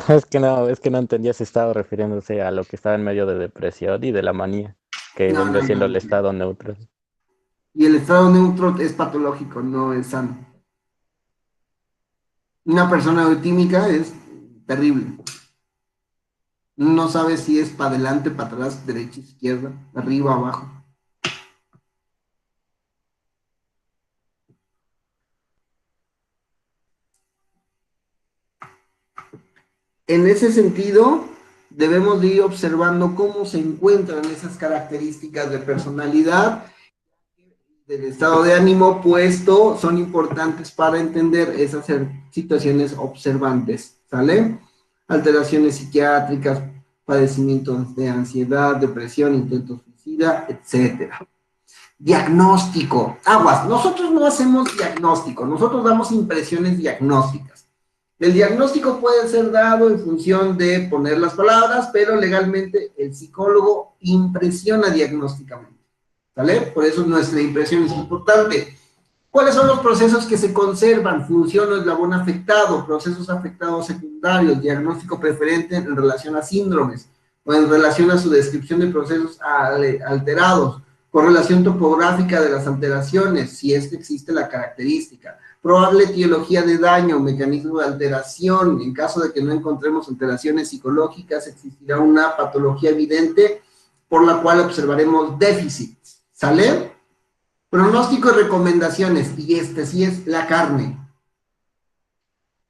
Es que no entendía si estaba refiriéndose a lo que estaba en medio de depresión y de la manía, que No, vendría no, siendo no. el estado neutro. Y el estado neutro es patológico, no es sano. Una persona eutímica es terrible. No sabe si es para adelante, para atrás, derecha, izquierda, arriba, abajo. En ese sentido, debemos de ir observando cómo se encuentran esas características de personalidad, del estado de ánimo, puesto son importantes para entender esas situaciones observantes, ¿sale? Alteraciones psiquiátricas, padecimientos de ansiedad, depresión, intentos suicida, etcétera. Diagnóstico. Aguas, nosotros no hacemos diagnóstico, nosotros damos impresiones diagnósticas. El diagnóstico puede ser dado en función de poner las palabras, pero legalmente el psicólogo impresiona diagnósticamente, ¿vale? Por eso nuestra impresión es importante. ¿Cuáles son los procesos que se conservan? Función o eslabón afectado, procesos afectados secundarios, diagnóstico preferente en relación a síndromes o en relación a su descripción de procesos alterados, correlación topográfica de las alteraciones, si es que existe la característica, probable etiología de daño, mecanismo de alteración, en caso de que no encontremos alteraciones psicológicas, existirá una patología evidente por la cual observaremos déficits, ¿sale? Pronóstico y recomendaciones, y este sí es la carne.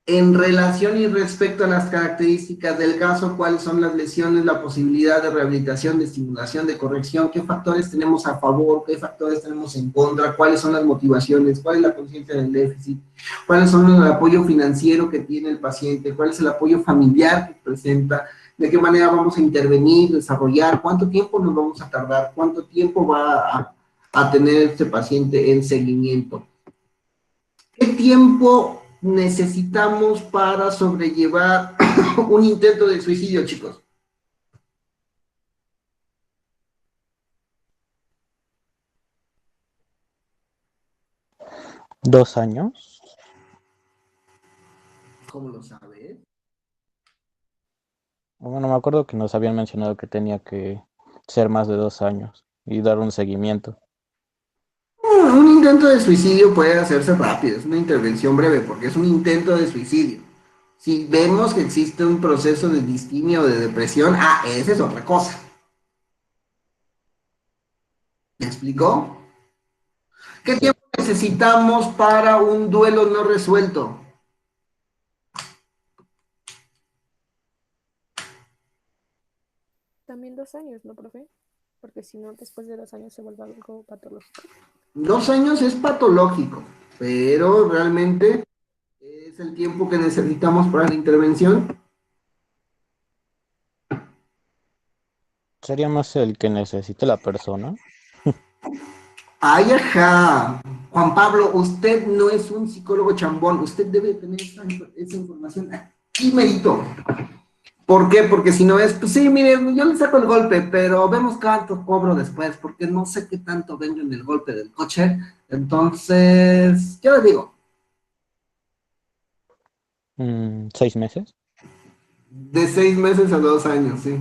En relación y respecto a las características del caso, cuáles son las lesiones, la posibilidad de rehabilitación, de estimulación, de corrección, qué factores tenemos a favor, qué factores tenemos en contra, cuáles son las motivaciones, cuál es la conciencia del déficit, cuáles son el apoyo financiero que tiene el paciente, cuál es el apoyo familiar que presenta, de qué manera vamos a intervenir, desarrollar, cuánto tiempo nos vamos a tardar, cuánto tiempo va a tener este paciente en seguimiento. ¿Qué tiempo necesitamos para sobrellevar un intento de suicidio, chicos? ¿2 años? ¿Cómo lo sabes? Bueno, me acuerdo que nos habían mencionado que tenía que ser más de 2 años y dar un seguimiento. Un intento de suicidio puede hacerse rápido, es una intervención breve, porque es un intento de suicidio. Si vemos que existe un proceso de distimia o de depresión, esa es otra cosa. ¿Me explicó? ¿Qué Sí. tiempo necesitamos para un duelo no resuelto? También 2 años, ¿no, profe? Porque si no, después de 2 años se vuelve algo patológico. 2 años es patológico, pero realmente es el tiempo que necesitamos para la intervención. ¿Sería más el que necesite la persona? Ay, ajá. Juan Pablo, usted no es un psicólogo chambón, usted debe tener esa información aquí, merito. ¿Por qué? Porque si no es, pues sí, mire, yo le saco el golpe, pero vemos cuánto cobro después, porque no sé qué tanto vengo en el golpe del coche. Entonces, yo le digo, 6 meses. de 6 meses a 2 años, sí.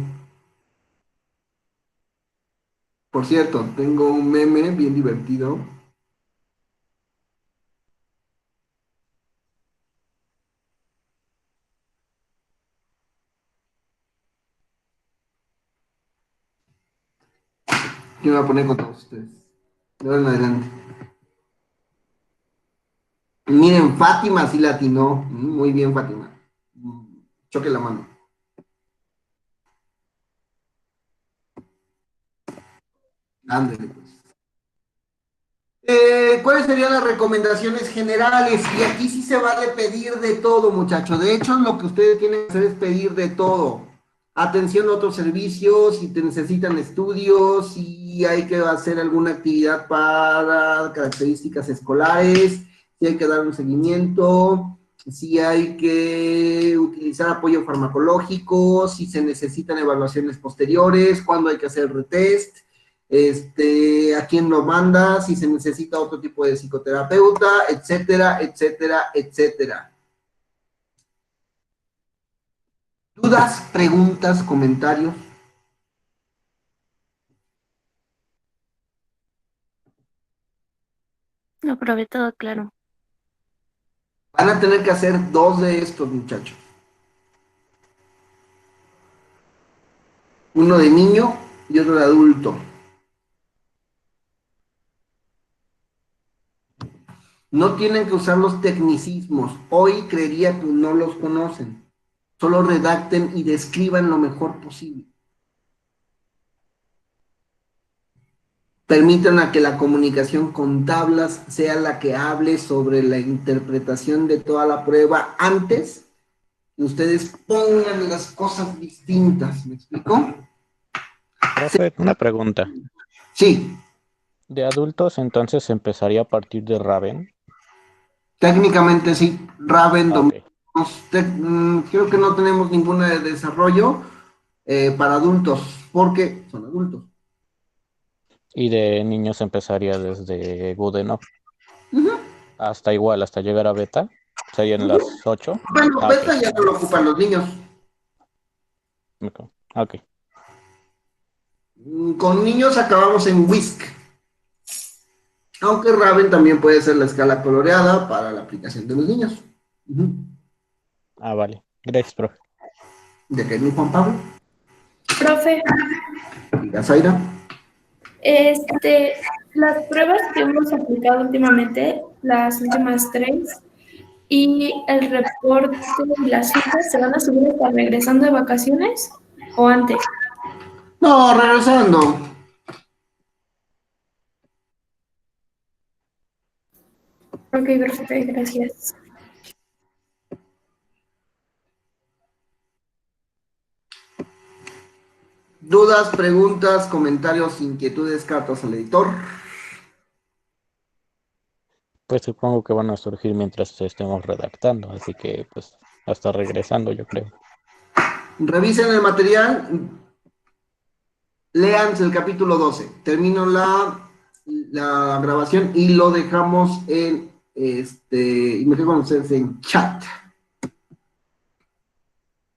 Por cierto, tengo un meme bien divertido. Que me voy a poner con todos ustedes. De ahora en adelante. Miren, Fátima sí latinó. Muy bien, Fátima. Choque la mano. Ándale, pues. ¿Cuáles serían las recomendaciones generales? Y aquí sí se vale pedir de todo, muchachos. De hecho, lo que ustedes tienen que hacer es pedir de todo. Atención a otros servicios, si te necesitan estudios, si hay que hacer alguna actividad para características escolares, si hay que dar un seguimiento. si hay que utilizar apoyo farmacológico, si se necesitan evaluaciones posteriores, cuándo hay que hacer retest, a quién lo manda, si se necesita otro tipo de psicoterapeuta, etcétera, etcétera, etcétera. ¿Dudas, preguntas, comentarios? Lo probé todo claro. Van a tener que hacer 2 de estos, muchachos. Uno de niño y otro de adulto. No tienen que usar los tecnicismos. Hoy creería que no los conocen. Solo redacten y describan lo mejor posible. Permitan a que la comunicación con tablas sea la que hable sobre la interpretación de toda la prueba antes que ustedes pongan las cosas distintas. ¿Me explico? Profe, una pregunta. Sí, ¿De adultos entonces empezaría a partir de Raven? técnicamente sí. Raven, Ok. creo que no tenemos ninguna de desarrollo para adultos, porque son adultos. Y de niños empezaría desde Good Enough Ujú. hasta igual, hasta llegar a beta. Serían las 8. Bueno, Ah, beta ok. ya no lo ocupan los niños. Ok. Con niños acabamos en Whisk. Aunque Raven también puede ser la escala coloreada para la aplicación de los niños. Ujú. Ah, vale. Gracias, profe. ¿De qué, mi Juan Pablo? Profe, Diga, Zaira. las pruebas que hemos aplicado últimamente, las últimas 3, y el reporte y las fichas se van a subir hasta regresando de vacaciones o antes. No, regresando. Ok, perfecto, gracias. Dudas, preguntas, comentarios, inquietudes, cartas al editor. Pues supongo que van a surgir mientras estemos redactando, así que pues hasta regresando, yo creo. Revisen el material. Léanse el capítulo 12. Termino la grabación y lo dejamos en y me quedo con ustedes en chat.